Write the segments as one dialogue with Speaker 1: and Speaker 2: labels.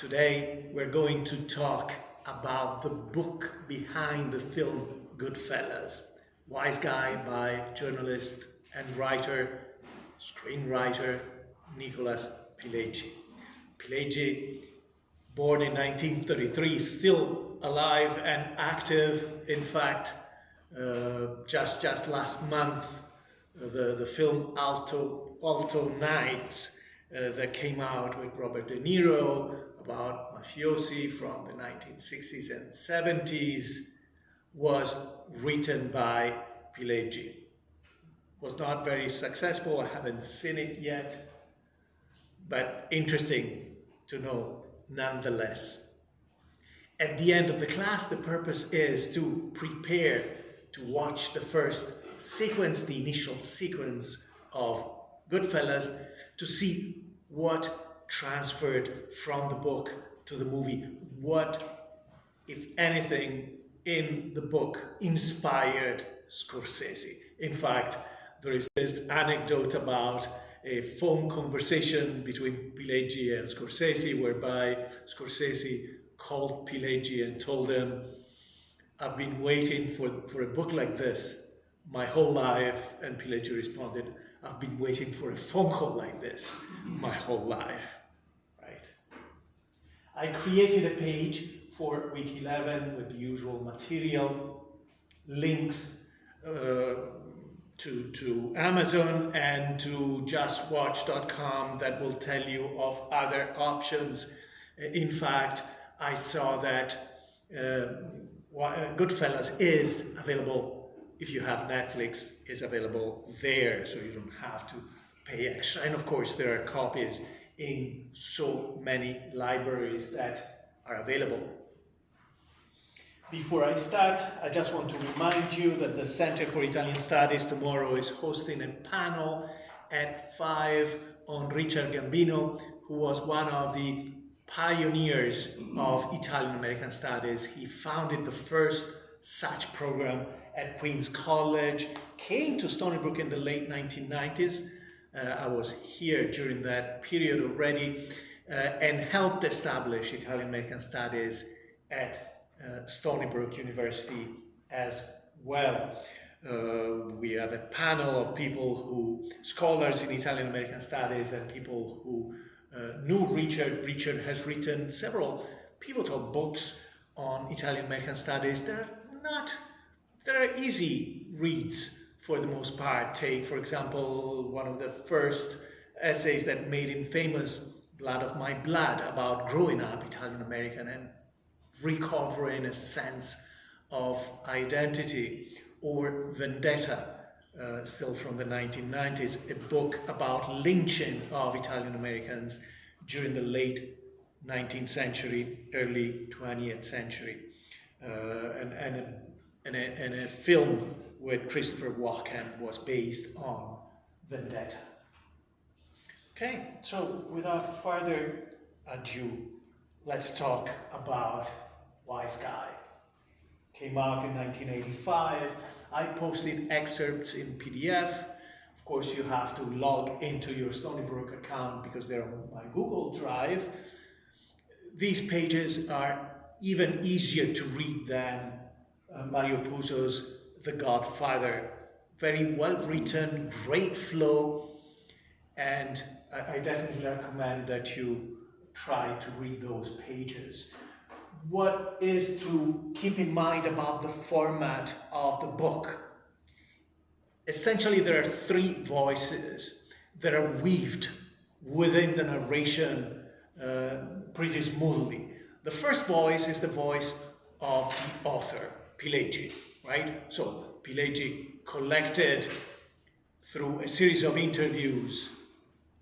Speaker 1: Today we're going to talk about the book behind the film Goodfellas, Wiseguy by journalist and writer, screenwriter Nicholas Pileggi. Pileggi, born in 1933, still alive and active. In fact, just last month, the film Alto Nights that came out with Robert De Niro about mafiosi from the 1960s and 70s was written by Pileggi. Was not very successful, I haven't seen it yet, but interesting to know nonetheless. At the end of the class, the purpose is to prepare to watch the first sequence, the initial sequence of Goodfellas, to see what transferred from the book to the movie, what, if anything, in the book inspired Scorsese. In fact, there is this anecdote about a phone conversation between Pileggi and Scorsese, whereby Scorsese called Pileggi and told him, "I've been waiting for a book like this my whole life," and Pileggi responded, "I've been waiting for a phone call like this my whole life." Right? I created a page for Week 11 with the usual material, links to Amazon and to justwatch.com that will tell you of other options. In fact, I saw that Goodfellas is available. If you have Netflix, is available there, so you don't have to pay extra. And of course, there are copies in so many libraries that are available. Before I start, I just want to remind you that the Center for Italian Studies tomorrow is hosting a panel at 5 on Richard Gambino, who was one of the pioneers of Italian American Studies. He founded the first such program at Queens College, came to Stony Brook in the late 1990s. I was here during that period already, and helped establish Italian American Studies at Stony Brook University as well. We have a panel of people scholars in Italian American Studies and people who knew Richard. Richard has written several pivotal books on Italian American Studies. They're easy reads for the most part. Take, for example, one of the first essays that made him famous, Blood of My Blood, about growing up Italian American and recovering a sense of identity, or Vendetta, still from the 1990s, a book about lynching of Italian Americans during the late 19th century, early 20th century, and a film with Christopher Walken was based on Vendetta. Okay, so without further ado, let's talk about Wiseguy. Came out in 1985. I posted excerpts in PDF. Of course, you have to log into your Stony Brook account because they're on my Google Drive. These pages are even easier to read than Mario Puzo's The Godfather. Very well written, great flow, and I definitely recommend that you try to read those pages. What is to keep in mind about the format of the book? Essentially, there are three voices that are weaved within the narration pretty smoothly. The first voice is the voice of the author, Pileggi, right? So Pileggi collected through a series of interviews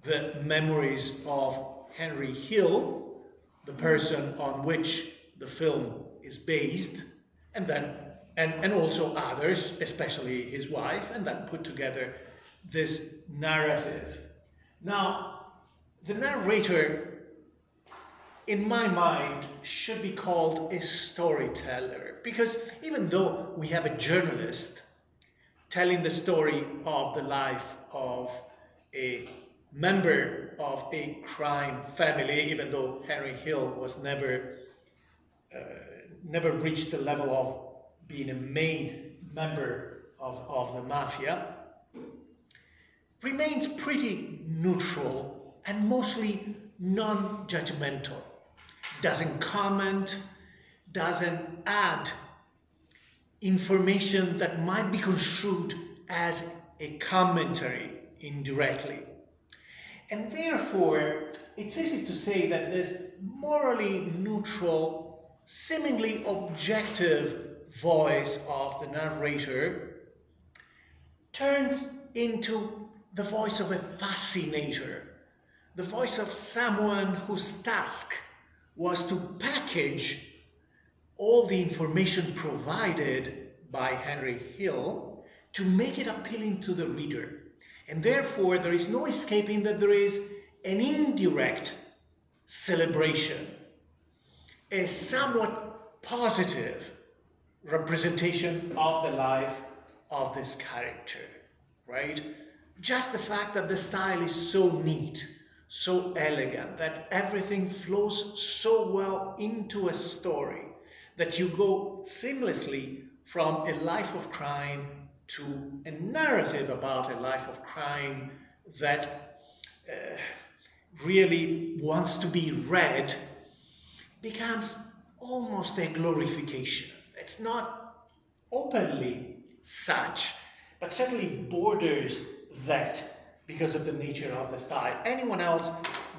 Speaker 1: the memories of Henry Hill, the person on which the film is based, and also others, especially his wife, and then put together this narrative. Now, the narrator, in my mind, should be called a storyteller, because even though we have a journalist telling the story of the life of a member of a crime family, even though Henry Hill was never reached the level of being a made member of the mafia, remains pretty neutral and mostly non-judgmental. Doesn't comment, doesn't add information that might be construed as a commentary indirectly. And therefore, it's easy to say that this morally neutral, seemingly objective voice of the narrator turns into the voice of a fascinator, the voice of someone whose task was to package all the information provided by Henry Hill to make it appealing to the reader. And therefore, there is no escaping that there is an indirect celebration, a somewhat positive representation of the life of this character, right? Just the fact that the style is so neat, so elegant, that everything flows so well into a story, that you go seamlessly from a life of crime to a narrative about a life of crime that really wants to be read, becomes almost a glorification. It's not openly such, but certainly borders that because of the nature of the style. Anyone else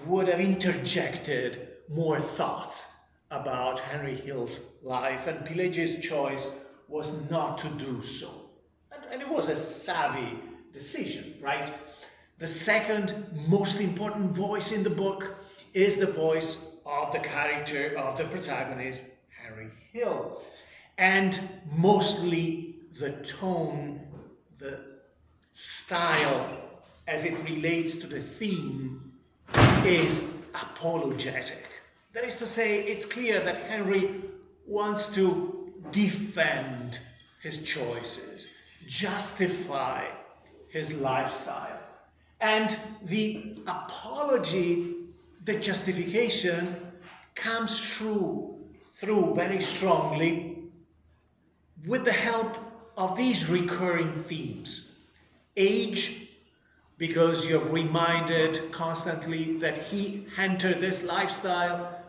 Speaker 1: would have interjected more thoughts about Henry Hill's life, and Pileggi's choice was not to do so. And it was a savvy decision, right? The second most important voice in the book is the voice of the character of the protagonist, Henry Hill. And mostly the tone, the style as it relates to the theme is apologetic. That is to say, it's clear that Henry wants to defend his choices, justify his lifestyle. And the apology, the justification, comes through very strongly with the help of these recurring themes. Age, because you're reminded constantly that he entered this lifestyle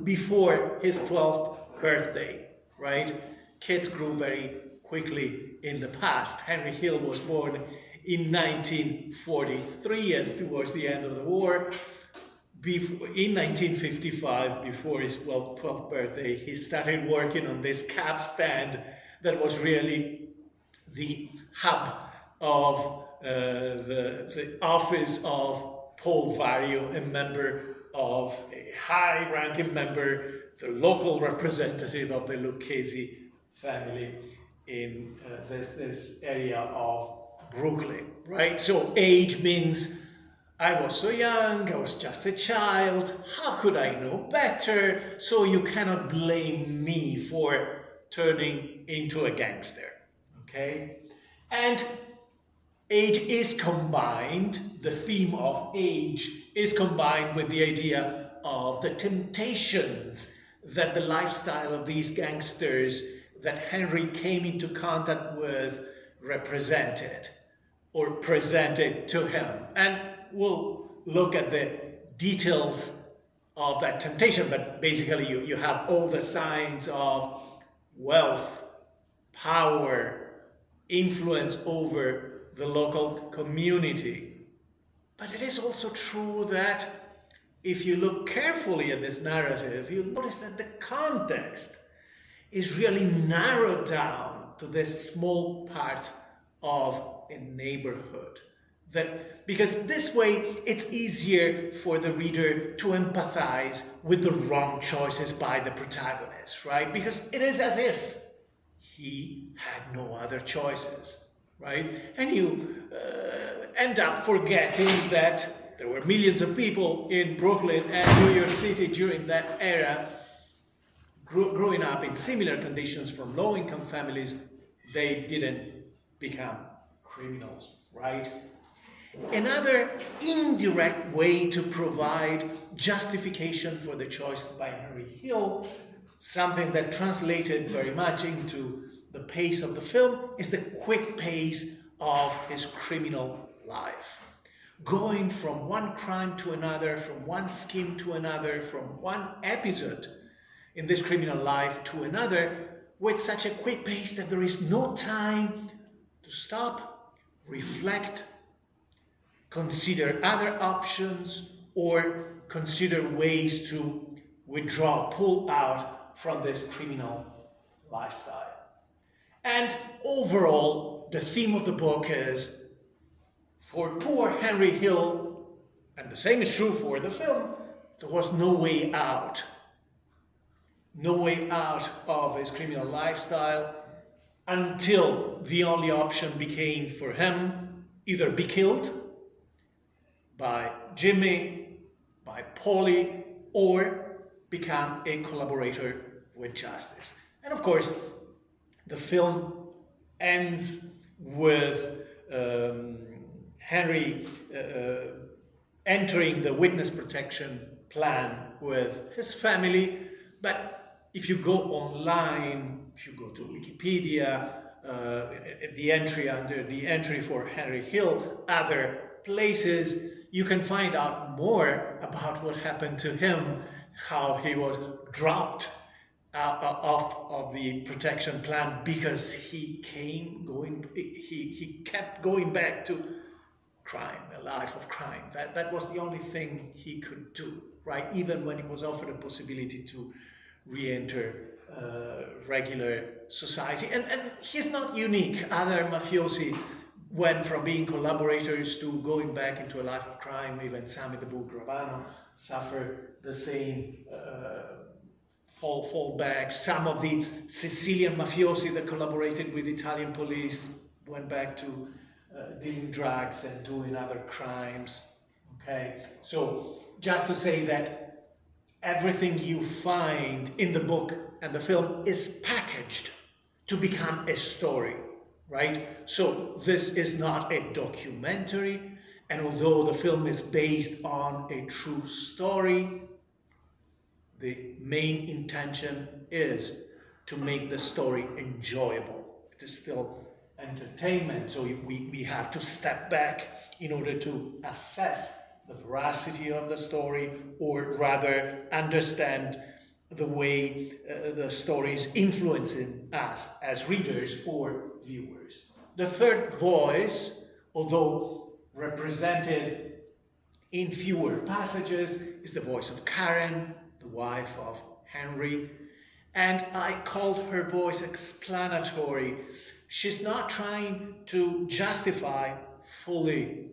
Speaker 1: before his 12th birthday, right? Kids grew very quickly in the past. Henry Hill was born in 1943, and towards the end of the war, in 1955, before his 12th birthday, he started working on this cab stand that was really the hub of the office of Paul Vario, a member of a high-ranking member, the local representative of the Lucchese family in this area of Brooklyn, right? So age means I was so young, I was just a child, how could I know better? So you cannot blame me for turning into a gangster, okay? And age is combined, the theme of age is combined with the idea of the temptations that the lifestyle of these gangsters that Henry came into contact with represented or presented to him. And we'll look at the details of that temptation, but basically you have all the signs of wealth, power, influence over the local community. But it is also true that if you look carefully at this narrative, you'll notice that the context is really narrowed down to this small part of a neighborhood. Because this way it's easier for the reader to empathize with the wrong choices by the protagonist, right? Because it is as if he had no other choices, right? And you end up forgetting that there were millions of people in Brooklyn and New York City during that era growing up in similar conditions from low-income families. They didn't become criminals, right? Another indirect way to provide justification for the choices by Henry Hill, something that translated very much into the pace of the film, is the quick pace of his criminal life. Going from one crime to another, from one scheme to another, from one episode in this criminal life to another, with such a quick pace that there is no time to stop, reflect, consider other options, or consider ways to withdraw, pull out from this criminal lifestyle. And overall, the theme of the book is, for poor Henry Hill, and the same is true for the film, there was no way out. No way out of his criminal lifestyle until the only option became for him either be killed by Jimmy, by Polly, or become a collaborator with justice. And of course, the film ends with Henry entering the witness protection plan with his family. But if you go online, if you go to Wikipedia, the entry under the entry for Henry Hill, other places, you can find out more about what happened to him, how he was dropped off of the protection plan because he kept going back to crime, a life of crime. That was the only thing he could do, right? Even when he was offered a possibility to re-enter regular society. And he's not unique. Other mafiosi went from being collaborators to going back into a life of crime. Even Sammy the Bull Gravano suffered the same fall back. Some of the Sicilian mafiosi that collaborated with Italian police went back to dealing drugs and doing other crimes. Okay, so just to say that everything you find in the book and the film is packaged to become a story, right? So this is not a documentary, and although the film is based on a true story, the main intention is to make the story enjoyable. It is still entertainment, so we have to step back in order to assess the veracity of the story, or rather understand the way the story is influencing us as readers or viewers. The third voice, although represented in fewer passages, is the voice of Karen, the wife of Henry, and I called her voice explanatory. She's not trying to justify fully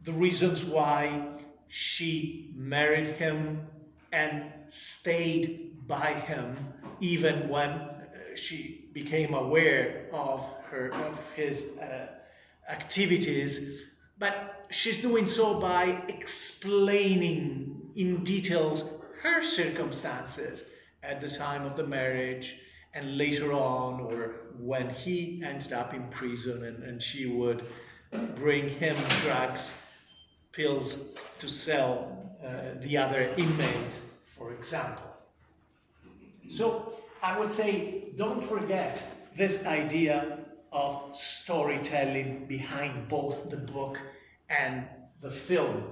Speaker 1: the reasons why she married him and stayed by him even when she became aware of his activities. But she's doing so by explaining in details her circumstances at the time of the marriage and later on, or when he ended up in prison and she would bring him drugs, pills to sell the other inmates, for example. So I would say, don't forget this idea of storytelling behind both the book and the film.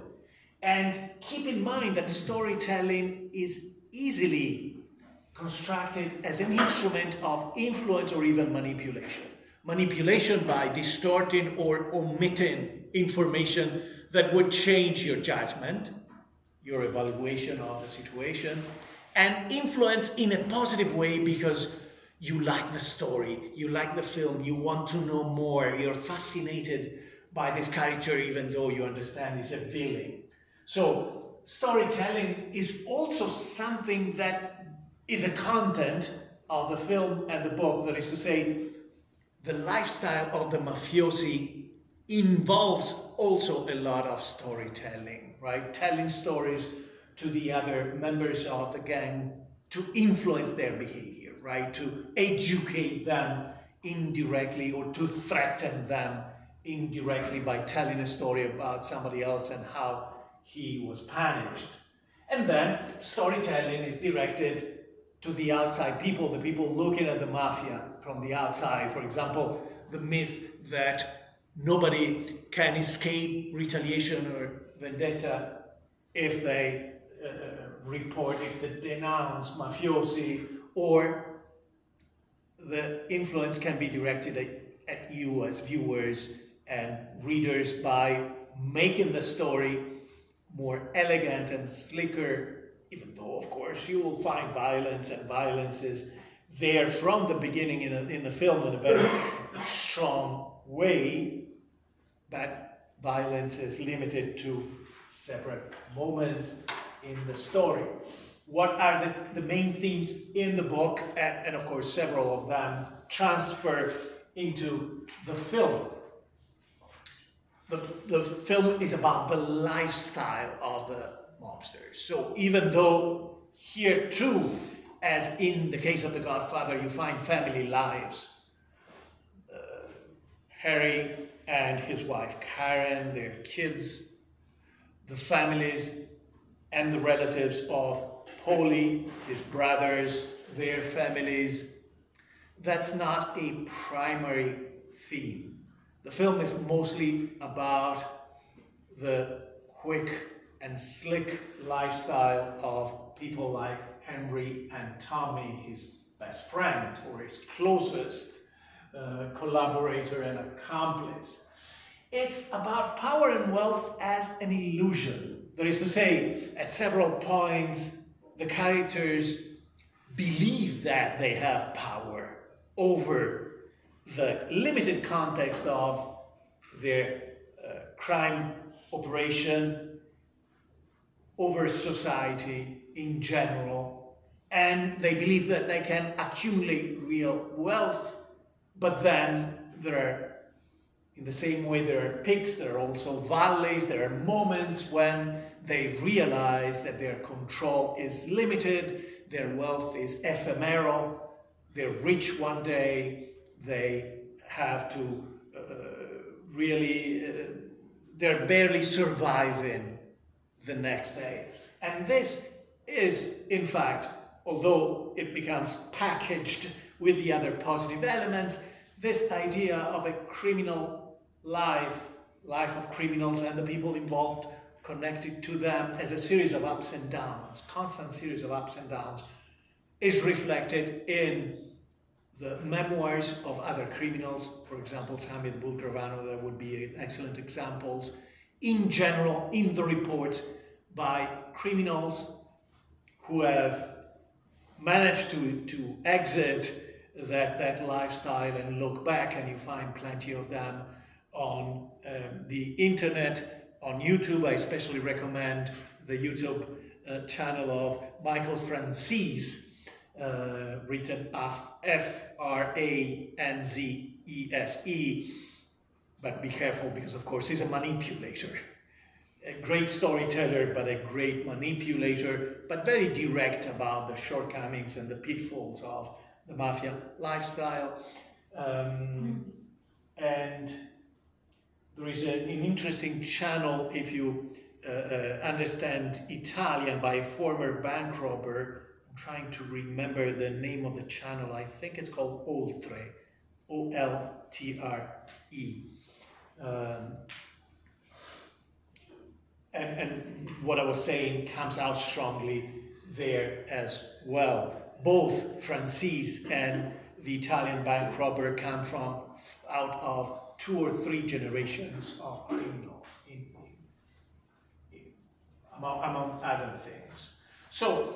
Speaker 1: And keep in mind that storytelling is easily constructed as an instrument of influence or even manipulation. Manipulation by distorting or omitting information that would change your judgment, your evaluation of the situation, and influence in a positive way because you like the story, you like the film, you want to know more, you're fascinated by this character even though you understand he's a villain. So storytelling is also something that is a content of the film and the book. That is to say, the lifestyle of the mafiosi involves also a lot of storytelling, right? Telling stories to the other members of the gang to influence their behavior, right? To educate them indirectly or to threaten them indirectly by telling a story about somebody else and how he was punished. And then storytelling is directed to the outside people, the people looking at the mafia from the outside. For example, the myth that nobody can escape retaliation or vendetta if they report, if they denounce mafiosi, or the influence can be directed at you as viewers and readers by making the story more elegant and slicker, even though, of course, you will find violence, and violence is there from the beginning in the film in a very strong way, but violence is limited to separate moments in the story. What are the main themes in the book? And of course, several of them transfer into the film. The film is about the lifestyle of the mobsters. So even though here too, as in the case of The Godfather, you find family lives, Harry and his wife Karen, their kids, the families and the relatives of Paulie, his brothers, their families, that's not a primary theme. The film is mostly about the quick and slick lifestyle of people like Henry and Tommy, his best friend or his closest collaborator and accomplice. It's about power and wealth as an illusion. That is to say, at several points, the characters believe that they have power over the limited context of their crime operation, over society in general, and they believe that they can accumulate real wealth. But then there are, in the same way there are peaks, there are also valleys, there are moments when they realize that their control is limited, their wealth is ephemeral, they're rich one day, they have to they're barely surviving the next day. And this is, in fact, although it becomes packaged with the other positive elements, this idea of a criminal life of criminals and the people involved connected to them as a series of ups and downs, constant series of ups and downs, is reflected in the memoirs of other criminals. For example, Sammy the Bull Gravano, that would be excellent examples. In general, in the reports by criminals who have managed to exit that lifestyle and look back, and you find plenty of them on the internet, on YouTube. I especially recommend the YouTube channel of Michael Franzese, written Franzese, but be careful because of course he's a manipulator. A great storyteller, but a great manipulator, but very direct about the shortcomings and the pitfalls of the mafia lifestyle. And there is an interesting channel, if you understand Italian, by a former bank robber. I'm trying to remember the name of the channel. I think it's called Oltre, O-L-T-R-E. And what I was saying comes out strongly there as well. Both Franzese and the Italian bank robber come out of 2 or 3 generations of criminals, among other things. So,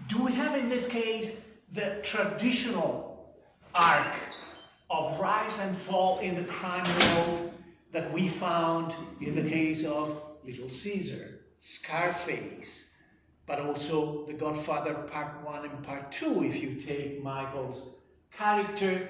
Speaker 1: do we have in this case the traditional arc of rise and fall in the crime world that we found in the case of Little Caesar, Scarface, but also The Godfather Part 1 and Part 2, if you take Michael's character?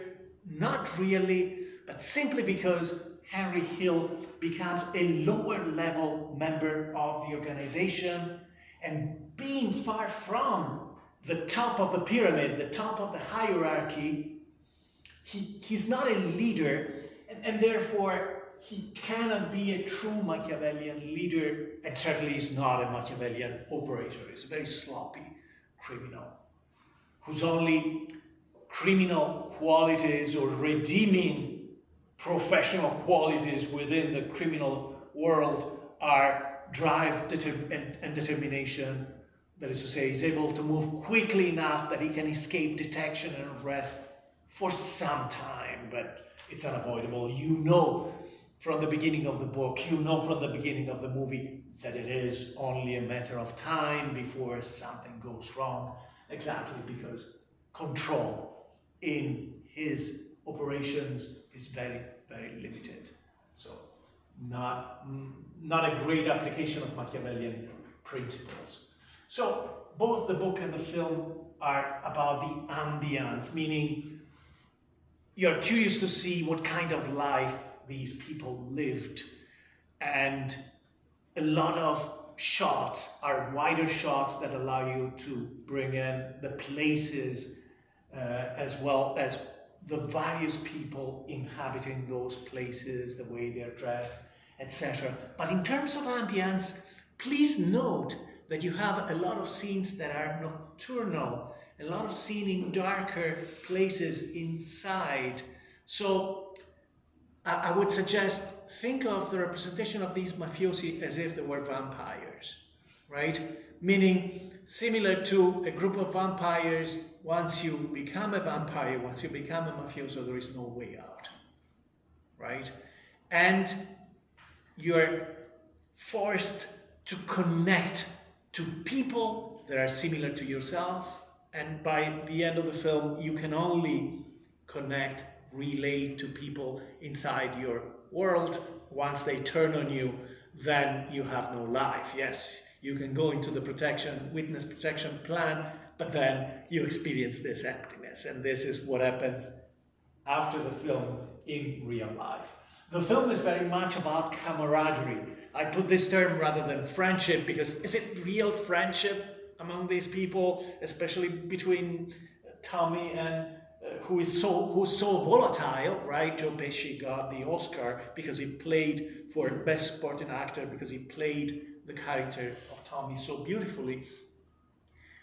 Speaker 1: Not really, but simply because Henry Hill becomes a lower level member of the organization, and being far from the top of the pyramid, the top of the hierarchy, he's not a leader, and therefore he cannot be a true Machiavellian leader, and certainly is not a Machiavellian operator. He's a very sloppy criminal, whose only criminal qualities or redeeming professional qualities within the criminal world are drive and determination. That is to say, he's able to move quickly enough that he can escape detection and arrest for some time, but it's unavoidable. You know from the beginning of the book, you know from the beginning of the movie that it is only a matter of time before something goes wrong, exactly because control in his operations is very, very limited. So not a great application of Machiavellian principles. So both the book and the film are about the ambience, meaning you're curious to see what kind of life these people lived. And a lot of shots are wider shots that allow you to bring in the places as well as the various people inhabiting those places, the way they're dressed, etc. But in terms of ambience, please note that you have a lot of scenes that are nocturnal, a lot of scenes in darker places inside. So I would suggest, think of the representation of these mafiosi as if they were vampires, right? Meaning, similar to a group of vampires, once you become a vampire, once you become a mafioso, there is no way out, right? And you're forced to connect to people that are similar to yourself, and by the end of the film, you can only connect, relate to people inside your world. Once they turn on you, then you have no life. Yes, you can go into the witness protection plan, but then you experience this emptiness, and this is what happens after the film in real life. The film is very much about camaraderie. I put this term rather than friendship because is it real friendship among these people, especially between Tommy and who's so volatile, right? Joe Pesci got the Oscar because he played for Best Supporting Actor, because he played the character of Tommy so beautifully.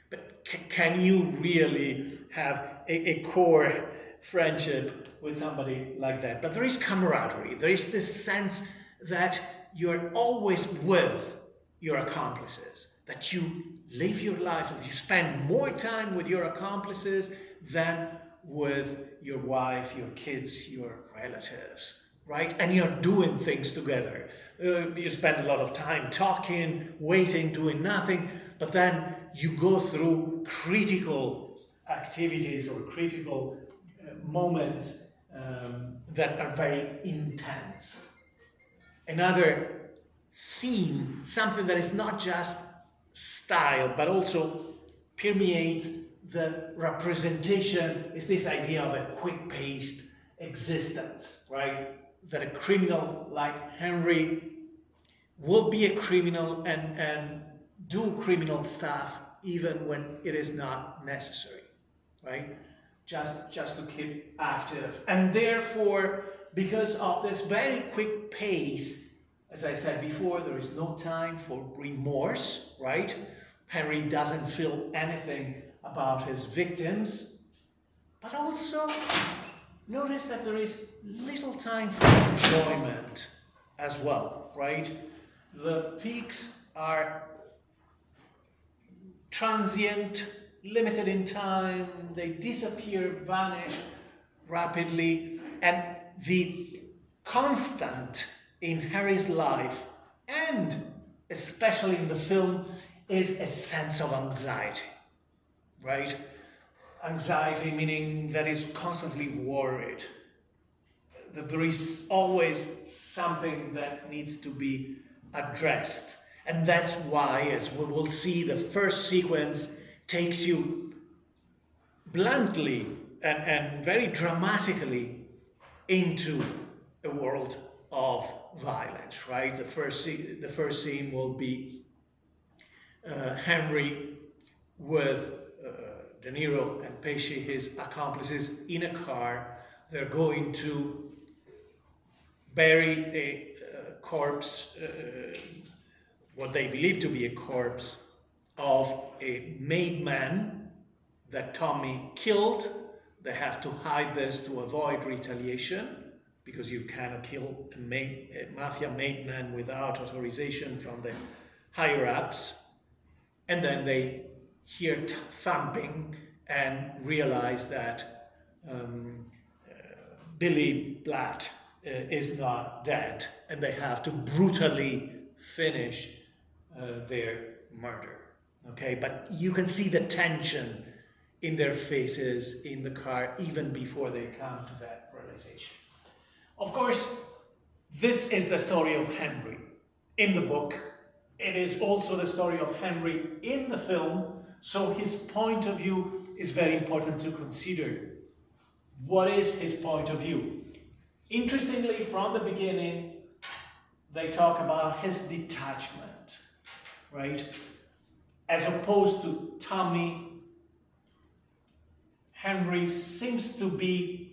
Speaker 1: But can you really have a core friendship with somebody like that? But there is camaraderie. There is this sense that you're always with your accomplices, that you live your life, that you spend more time with your accomplices than with your wife, your kids, your relatives, right? And you're doing things together. You spend a lot of time talking, waiting, doing nothing, but then you go through critical activities or critical moments that are very intense. Another theme, something that is not just style, but also permeates the representation, is this idea of a quick-paced existence, right? That a criminal like Henry will be a criminal and do criminal stuff even when it is not necessary, right? Just to keep active. And therefore, because of this very quick pace, as I said before, there is no time for remorse, right? Henry doesn't feel anything about his victims, but also notice that there is little time for enjoyment as well, right? The peaks are transient, limited in time, they disappear, vanish rapidly, and the constant in Harry's life, and especially in the film, is a sense of anxiety, right? Anxiety meaning that he's constantly worried, that there is always something that needs to be addressed. And that's why, as we will see, the first sequence takes you bluntly and very dramatically into a world of violence, right? The first scene will be Henry with De Niro and Pesci, his accomplices, in a car. They're going to bury a corpse, what they believe to be a corpse of a made man that Tommy killed. They have to hide this to avoid retaliation, because you cannot kill a mafia made man without authorization from the higher ups. And then they hear thumping and realize that Billy Blatt is not dead, and they have to brutally finish their murder. Okay, but you can see the tension in their faces in the car even before they come to that realization. Of course, this is the story of Henry in the book. It is also the story of Henry in the film, so his point of view is very important to consider. What is his point of view? Interestingly, from the beginning, they talk about his detachment, right? As opposed to Tommy, Henry seems to be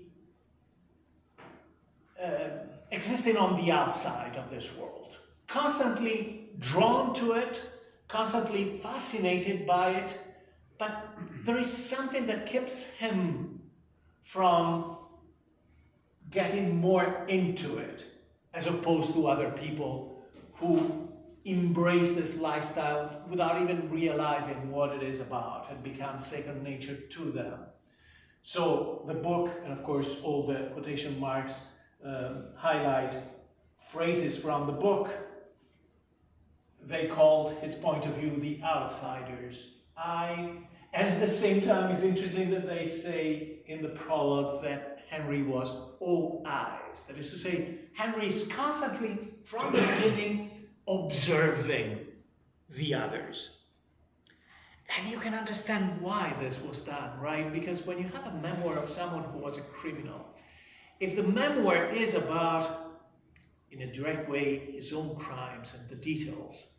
Speaker 1: existing on the outside of this world, constantly drawn to it, constantly fascinated by it, but there is something that keeps him from getting more into it, as opposed to other people who embrace this lifestyle without even realizing what it is about. It becomes second nature to them. So the book, and of course all the quotation marks highlight phrases from the book. They called his point of view the outsiders. And at the same time, it's interesting that they say in the prologue that Henry was all eyes. That is to say, Henry is constantly, from the beginning, observing the others. And you can understand why this was done, right? Because when you have a memoir of someone who was a criminal, if the memoir is about, in a direct way, his own crimes and the details,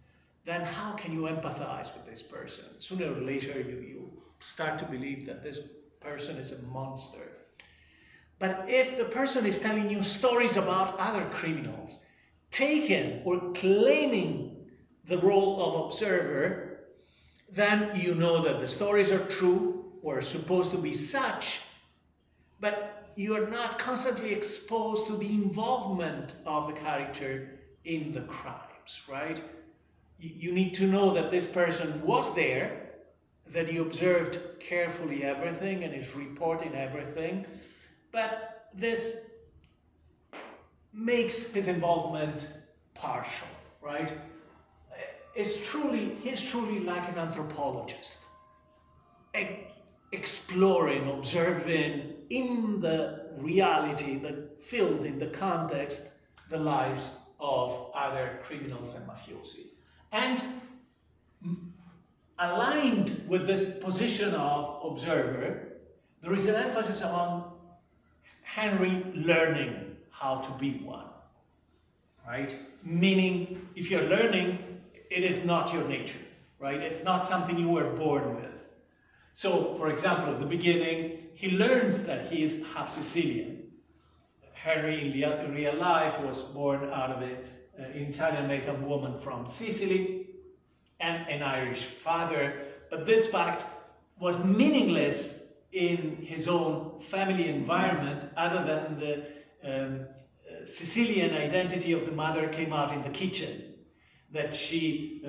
Speaker 1: then how can you empathize with this person? Sooner or later, you start to believe that this person is a monster. But if the person is telling you stories about other criminals, taking or claiming the role of observer, then you know that the stories are true or are supposed to be such, but you are not constantly exposed to the involvement of the character in the crimes, right? You need to know that this person was there, that he observed carefully everything and is reporting everything, but this makes his involvement partial, right? He's truly like an anthropologist, exploring, observing in the reality, filled in the context, the lives of other criminals and mafiosi. And aligned with this position of observer, there is an emphasis on Henry learning how to be one, right? Meaning, if you're learning, it is not your nature, right? It's not something you were born with. So, for example, at the beginning, he learns that he is half Sicilian. Henry, in real life, was born out of an Italian-American woman from Sicily and an Irish father, but this fact was meaningless in his own family environment, other than the Sicilian identity of the mother came out in the kitchen. That she,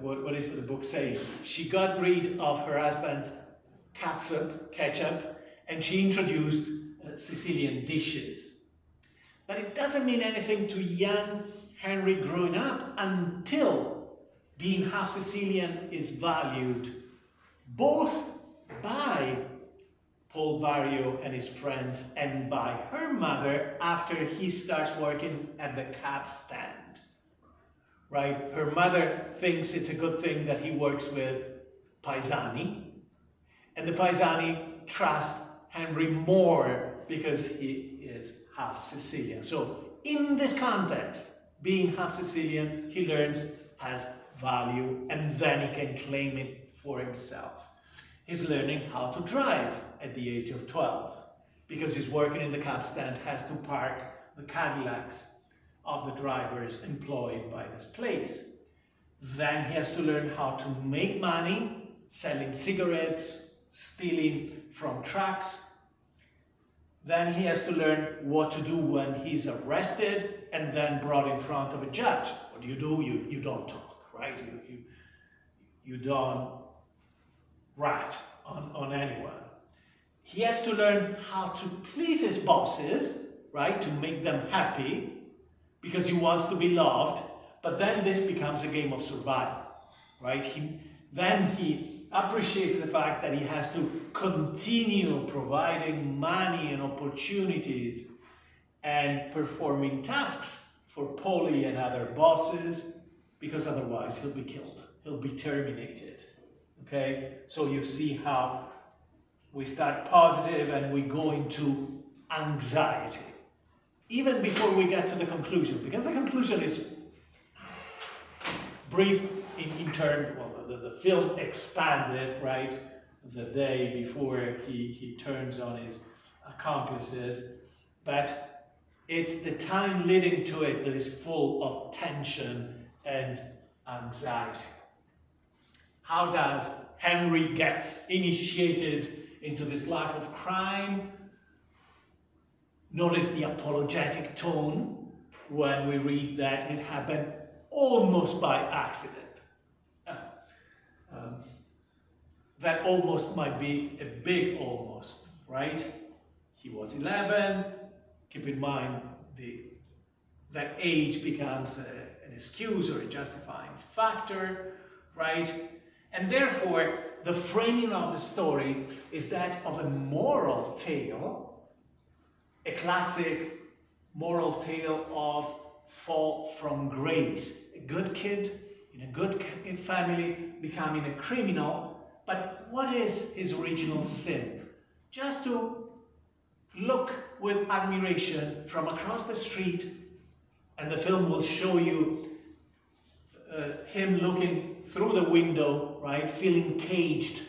Speaker 1: what is the book saying? She got rid of her husband's ketchup, and she introduced Sicilian dishes. But it doesn't mean anything to young Henry growing up until being half Sicilian is valued both by Paul Vario and his friends and by her mother after he starts working at the cab stand. Right? Her mother thinks it's a good thing that he works with Paesani, and the Paesani trust Henry more because he is half Sicilian. So in this context, being half Sicilian, he learns has value, and then he can claim it for himself. He's learning how to drive at the age of 12 because he's working in the cab stand, has to park the Cadillacs of the drivers employed by this place. Then he has to learn how to make money, selling cigarettes, stealing from trucks. Then he has to learn what to do when he's arrested and then brought in front of a judge. What do? You don't talk, right? You don't rat on anyone. He has to learn how to please his bosses, right? To make them happy, because he wants to be loved. But then this becomes a game of survival, right? Then he appreciates the fact that he has to continue providing money and opportunities and performing tasks for Polly and other bosses, because otherwise he'll be killed. He'll be terminated. Okay? So you see how we start positive and we go into anxiety. Even before we get to the conclusion, because the conclusion is brief in terms, well, the film expands it, right? The day before he turns on his accomplices, but it's the time leading to it that is full of tension and anxiety. How does Henry gets initiated into this life of crime? Notice the apologetic tone when we read that it happened almost by accident. That almost might be a big almost, right? He was 11. Keep in mind that age becomes an excuse or a justifying factor, right? And therefore, the framing of the story is that of a moral tale, a classic moral tale of fall from grace. A good kid in a good family becoming a criminal. But what is his original sin? Just to look with admiration from across the street, and the film will show you him looking through the window, right, feeling caged,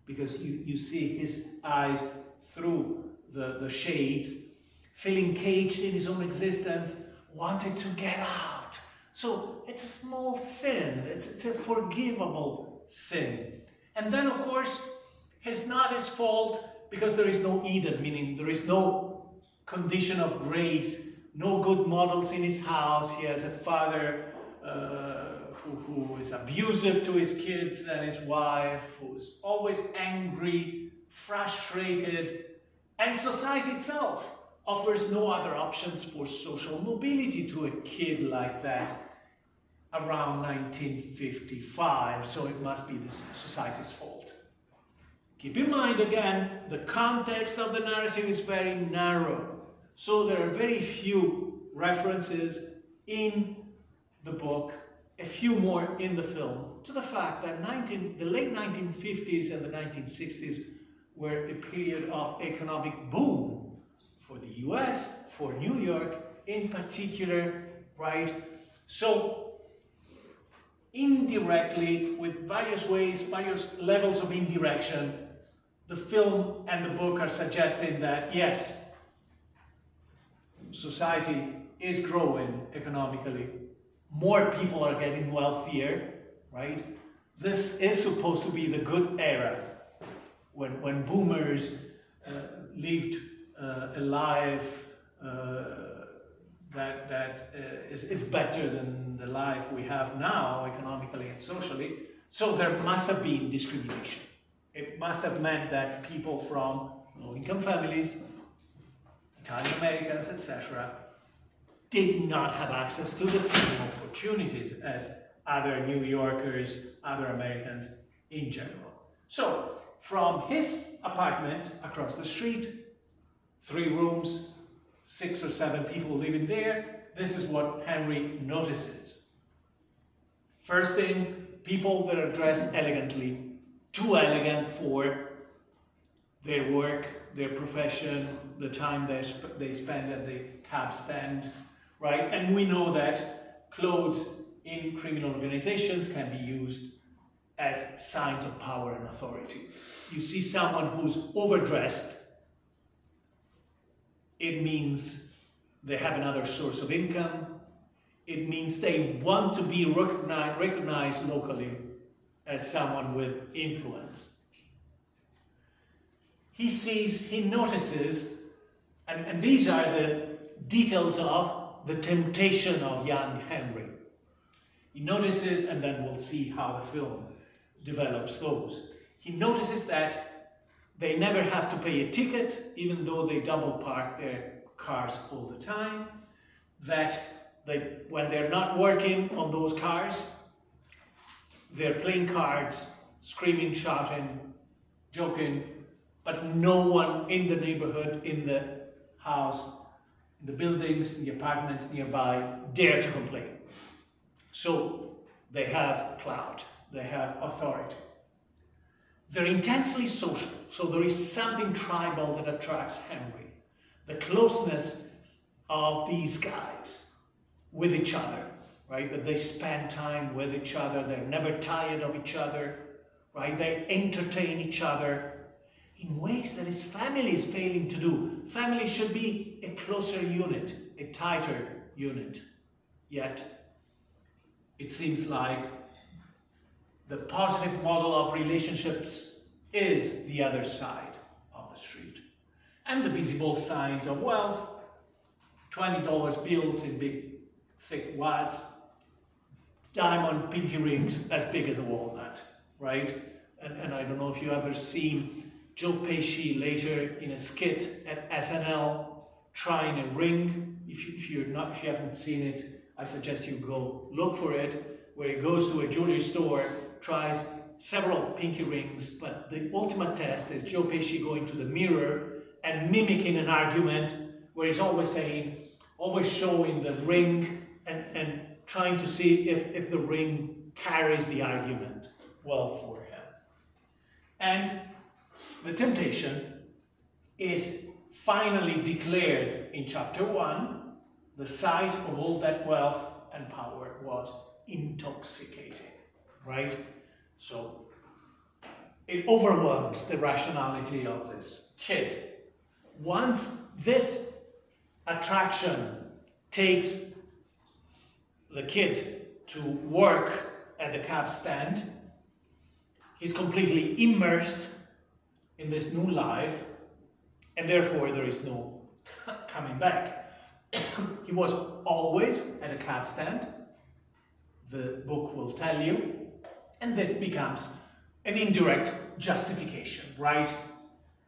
Speaker 1: because you see his eyes through the shades, feeling caged in his own existence, wanted to get out. So it's a small sin, it's a forgivable sin. And then, of course, it's not his fault because there is no Eden, meaning there is no condition of grace, no good models in his house. He has a father who is abusive to his kids and his wife, who's always angry, frustrated, and society itself offers no other options for social mobility to a kid like that around 1955, so it must be the society's fault. Keep in mind, again, the context of the narrative is very narrow, so there are very few references in the book, a few more in the film, to the fact that the late 1950s and the 1960s were a period of economic boom for the US, for New York in particular, right? So indirectly, with various ways, various levels of indirection, the film and the book are suggesting that, yes, society is growing economically. More people are getting wealthier, right? This is supposed to be the good era, when boomers lived a life that is better than the life we have now, economically and socially. So there must have been discrimination. It must have meant that people from low-income families, Italian Americans, etc., did not have access to the same opportunities as other New Yorkers, other Americans in general. So, from his apartment across the street, 3 rooms, 6 or 7 people living there, this is what Henry notices. First thing, people that are dressed elegantly, too elegant for their work, their profession, the time they spend at the cab stand, right? And we know that clothes in criminal organizations can be used as signs of power and authority. You see someone who's overdressed, it means
Speaker 2: they have another source of income. It means they want to be recognized locally as someone with influence. He notices, and these are the details of the temptation of young Henry. He notices, and then we'll see how the film develops those. He notices that they never have to pay a ticket, even though they double park their cars all the time. That when they're not working on those cars, they're playing cards, screaming, shouting, joking, but no one in the neighborhood, in the house, in the buildings, in the apartments nearby dare to complain. So they have clout, they have authority. They're intensely social, so there is something tribal that attracts Henry. The closeness of these guys with each other, right? That they spend time with each other, they're never tired of each other, right? They entertain each other in ways that his family is failing to do. Family should be a closer unit, a tighter unit. Yet, it seems like the positive model of relationships is the other side of the street. And the visible signs of wealth, $20 bills in big, thick wads, diamond pinky rings as big as a walnut, right? And I don't know if you ever seen Joe Pesci later in a skit at SNL trying a ring. If you haven't seen it, I suggest you go look for it, where he goes to a jewelry store, tries several pinky rings, but the ultimate test is Joe Pesci going to the mirror and mimicking an argument where he's always showing the ring and trying to see if the ring carries the argument well for him. And the temptation is finally declared in chapter 1. The sight of all that wealth and power was intoxicating, right? So it overwhelms the rationality of this kid. Once this attraction takes the kid to work at the cab stand, he's completely immersed in this new life, and therefore there is no coming back. He was always at a cab stand, the book will tell you, and this becomes an indirect justification, right?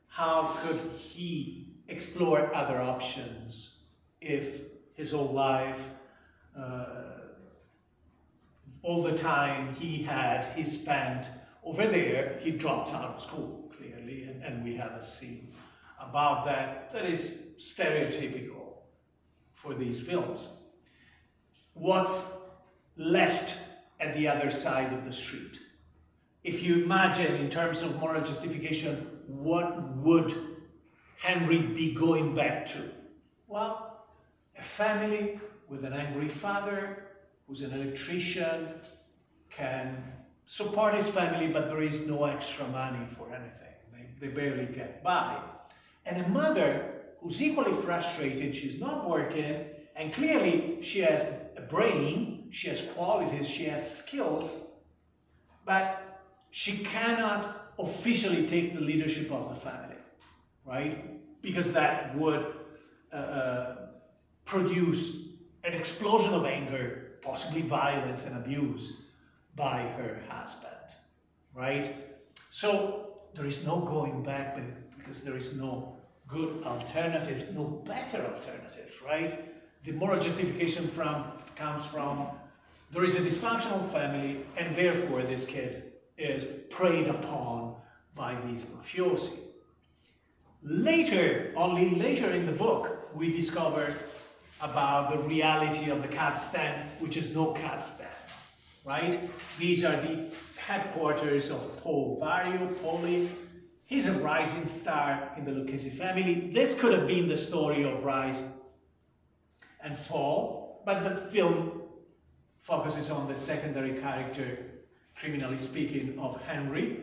Speaker 2: How could he explore other options if his whole life, all the time he spent over there, he drops out of school, clearly, and we have a scene about that is stereotypical for these films. What's left at the other side of the street? If you imagine in terms of moral justification, what would Henry be going back to? Well, a family with an angry father who's an electrician can support his family, but there is no extra money for anything. They barely get by. And a mother who's equally frustrated, she's not working, and clearly she has a brain, she has qualities, she has skills, but she cannot officially take the leadership of the family, right? Because that would produce an explosion of anger, possibly violence and abuse by her husband, right? So there is no going back because there is no good alternatives, no better alternatives, right? The moral justification comes from there is a dysfunctional family, and therefore this kid is preyed upon by these mafiosi. Only later in the book, we discover about the reality of the cab stand, which is no cab stand, right? These are the headquarters of Paul Vario, Paulie. He's a rising star in the Lucchese family. This could have been the story of rise and fall, but the film focuses on the secondary character, criminally speaking, of Henry,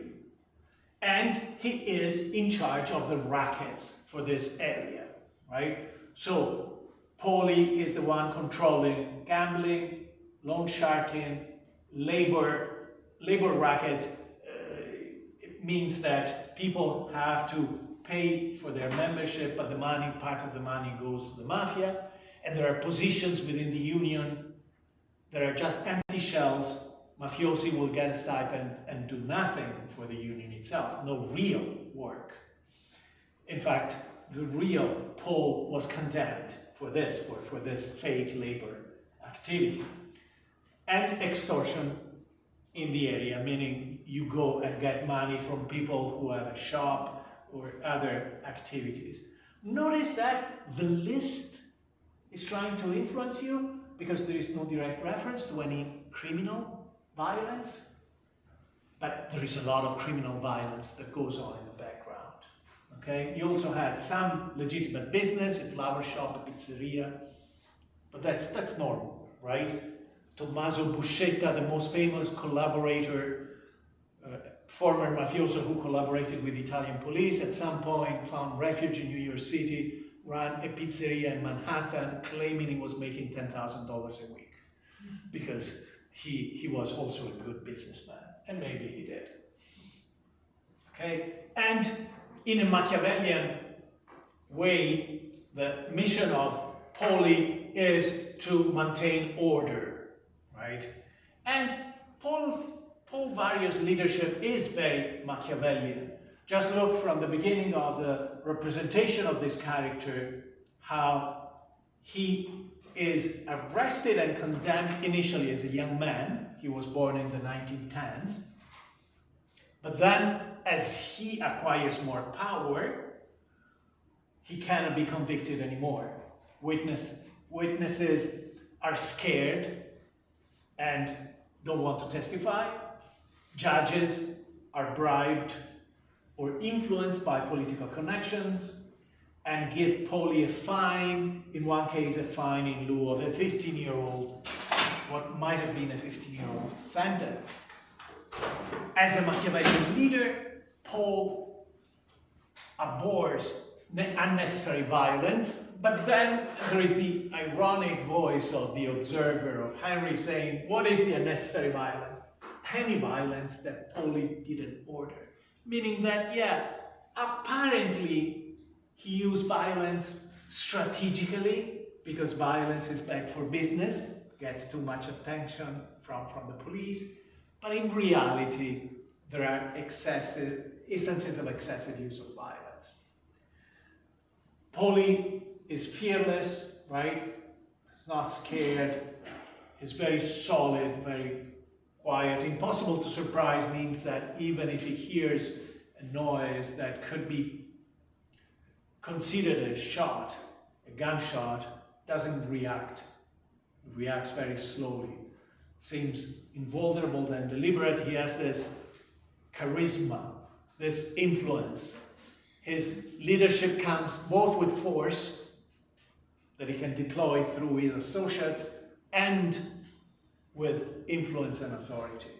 Speaker 2: and he is in charge of the rackets for this area, right? So Poli is the one controlling gambling, loan sharking, labor rackets. It means that people have to pay for their membership, but part of the money goes to the mafia. And there are positions within the union that are just empty shells. Mafiosi will get a stipend and do nothing for the union itself, no real work. In fact, the real Paul was condemned for this fake labor activity. And extortion in the area, meaning you go and get money from people who have a shop or other activities. Notice that the list is trying to influence you because there is no direct reference to any criminal violence, but there is a lot of criminal violence that goes on in the background. Okay, you also had some legitimate business, a flower shop, a pizzeria, but that's normal, right? Tommaso Buscetta, the most famous collaborator, former mafioso who collaborated with Italian police, at some point found refuge in New York City, ran a pizzeria in Manhattan, claiming he was making $10,000 a week because he was also a good businessman, and maybe he did. Okay, and in a Machiavellian way, the mission of Poli is to maintain order, right? And Paul Vario's leadership is very Machiavellian. Just look from the beginning of the representation of this character, how he is arrested and condemned initially as a young man. He was born in the 1910s. But then, as he acquires more power, he cannot be convicted anymore. Witnesses are scared and don't want to testify. Judges are bribed or influenced by political connections and give Poli a fine, in one case a fine in lieu of a 15-year-old, what might have been a 15-year-old sentence. As a Machiavellian leader, Paul abhors unnecessary violence, but then there is the ironic voice of the observer of Henry saying, what is the unnecessary violence? Any violence that Poli didn't order. Meaning that, yeah, apparently he used violence strategically because violence is bad for business, gets too much attention from the police, but in reality, there are instances of excessive use of violence. Poli is fearless, right? He's not scared. He's very solid, very quiet. Impossible to surprise means that even if he hears a noise that could be considered a shot, a gunshot, doesn't react. He reacts very slowly. Seems invulnerable and deliberate. He has this charisma, this influence. His leadership comes both with force that he can deploy through his associates and with influence and authority,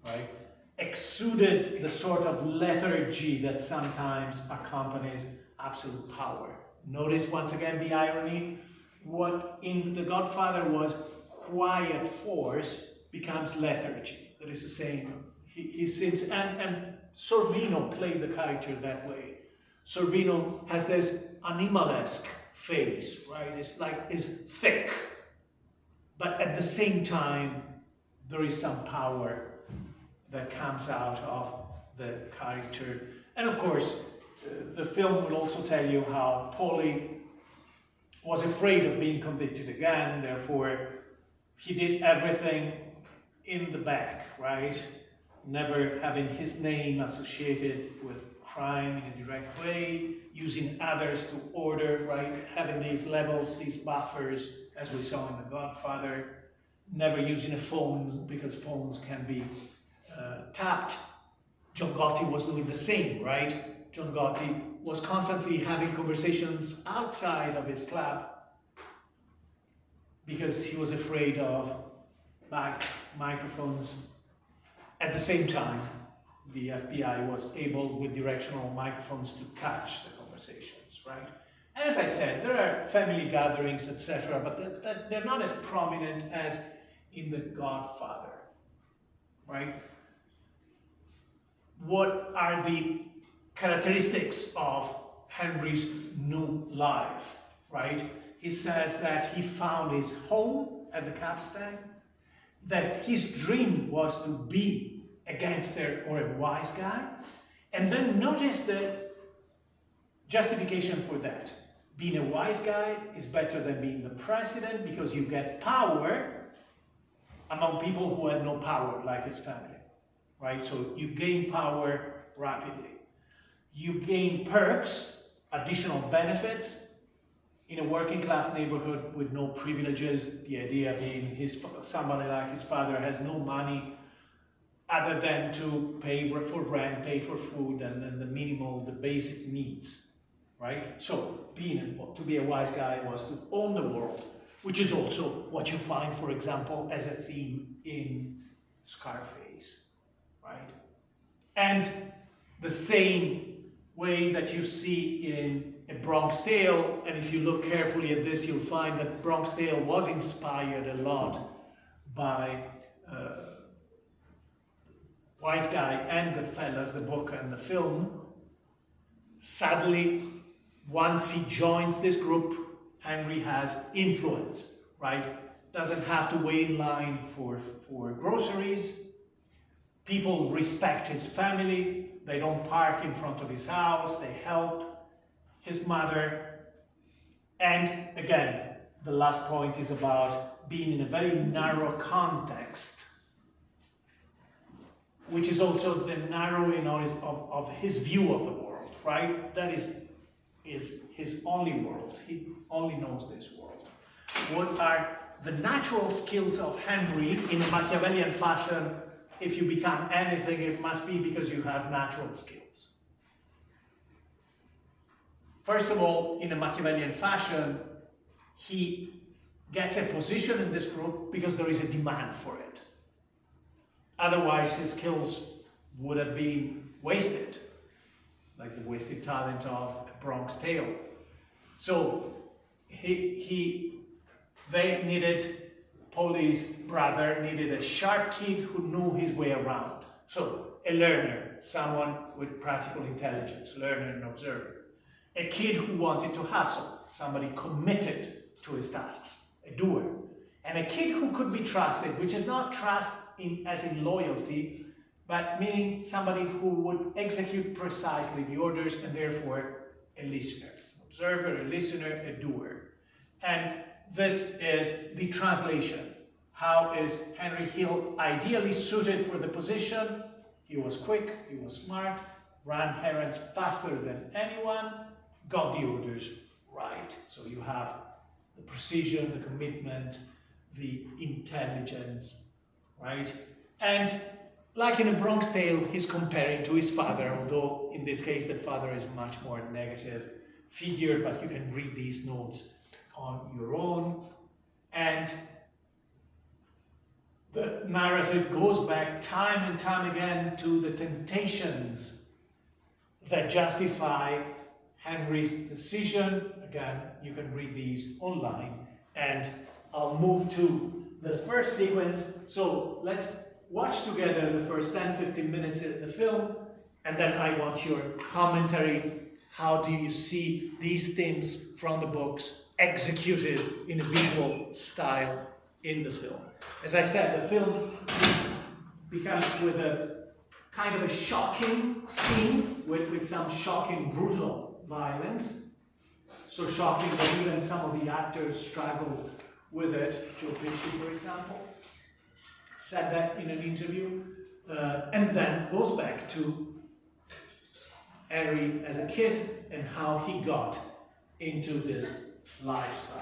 Speaker 2: right? Exuded the sort of lethargy that sometimes accompanies absolute power. Notice once again the irony. What in The Godfather was quiet force becomes lethargy. That is to say, he seems, and Sorvino played the character that way. Sorvino has this animalesque face, right? It's thick, but at the same time, there is some power that comes out of the character. And of course, the film will also tell you how Poli was afraid of being convicted again, therefore he did everything in the back, right? Never having his name associated with crime in a direct way, using others to order, right? Having these levels, these buffers, as we saw in The Godfather. Never using a phone because phones can be tapped. John Gotti was doing the same, right? John Gotti was constantly having conversations outside of his club because he was afraid of microphones. At the same time, the FBI was able, with directional microphones, to catch the conversations, right? And as I said, there are family gatherings, etc., but they're not as prominent as in The Godfather, right? What are the characteristics of Henry's new life, right? He says that he found his home at the capstan, that his dream was to be a gangster or a wise guy, and then notice the justification for that. Being a wise guy is better than being the president because you get power among people who had no power, like his family, right? So you gain power rapidly. You gain perks, additional benefits. In a working class neighborhood with no privileges, the idea being somebody like his father has no money other than to pay for rent, pay for food, and then the basic needs, right? So to be a wise guy was to own the world, which is also what you find, for example, as a theme in Scarface, right? And the same way that you see in A Bronx Tale, and if you look carefully at this, you'll find that Bronx Tale was inspired a lot by Wiseguy and Goodfellas, the book and the film. Sadly, once he joins this group, Henry has influence, right? Doesn't have to wait in line for groceries. People respect his family. They don't park in front of his house. They help his mother. And again, the last point is about being in a very narrow context, which is also the narrowing of his view of the world, right? That is his only world. He only knows this world. What are the natural skills of Henry in a Machiavellian fashion? If you become anything, it must be because you have natural skills. First of all, in a Machiavellian fashion, he gets a position in this group because there is a demand for it. Otherwise, his skills would have been wasted, like the wasted talent of A Bronx Tale. So they needed, Polly's brother needed a sharp kid who knew his way around. So a learner, someone with practical intelligence, learner and observer. A kid who wanted to hustle, somebody committed to his tasks, a doer. And a kid who could be trusted, which is not trust as in loyalty, but meaning somebody who would execute precisely the orders and therefore a listener. Observer, a listener, a doer. And this is the translation. How is Henry Hill ideally suited for the position? He was quick, he was smart, ran errands faster than anyone, got the orders right. So you have the precision, the commitment, the intelligence, right? And like in A Bronx Tale, he's comparing to his father, although in this case the father is much more negative figure, but you can read these notes on your own. And the narrative goes back time and time again to the temptations that justify Henry's decision. Again, you can read these online. And I'll move to the first sequence. So let's watch together the first 10-15 minutes of the film, and then I want your commentary. How do you see these themes from the books executed in a visual style in the film? As I said, the film becomes with a kind of a shocking scene with some shocking, brutal violence. So shocking that even some of the actors struggled with it. Joe Pesci, for example, said that in an interview. And then goes back to Henry as a kid and how he got into this lifestyle.